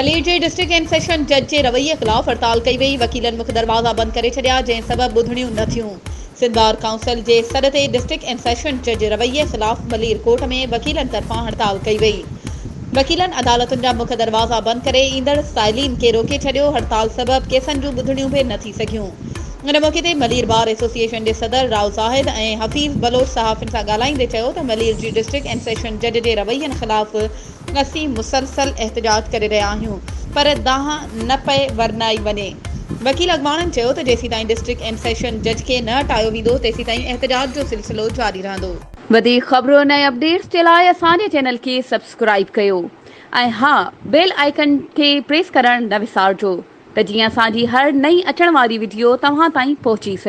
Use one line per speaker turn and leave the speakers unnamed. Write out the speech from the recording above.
Malir J district and session जज जे रवैये ख़िलाफ़ हड़ताल कई वई। वकीलनि मुख्य दरवाज़ा बंद करे छॾिया, जंहिं सबबि ॿुधणियूं न थियूं। सिंध बार काउंसिल जे सॾ ते डिस्ट्रिक्ट एंड सेशन जज जे रवैये ख़िलाफ़ मलीर कोर्ट में वकीलनि तरफ़ां हड़ताल कई वई। वकीलनि अदालतुनि जा मुख्य दरवाज़ा बंद करे ईंदड़ साइलीन खे रोके छॾियो। हड़ताल सबबि केसनि जूं ॿुधणियूं बि न थी सघियूं। इन मौक़े ते मलीर बार एसोसिएशन जे सदर राव ज़ाहिद ऐं हफ़ीज़ बलोच सहाफ़ियुनि सां ॻाल्हाईंदे चयो त मलीर जी डिस्ट्रिक्ट एंड सेशन जज जे रवैयनि ख़िलाफ़ असीं मुसलसल एहतजाज करे रहिया आहियूं, पर दांह न पए वरनाई वञे। वकील अॻवाणनि चयो त जेसीं ताईं डिस्ट्रिक्ट एंड सेशन जज खे न हटायो वेंदो तेसीं ताईं एहतजाज जो सिलसिलो जारी रहंदो। वधीक ख़बरुनि ऐं अपडेट्स जे लाइ असांजे चैनल खे सब्सक्राइब कयो ऐं हा, बेल आइकन खे प्रेस करणु न विसारिजो त जीअं असांजी हर नई अचण वारी वीडियो तव्हां ताईं पहुची सघे।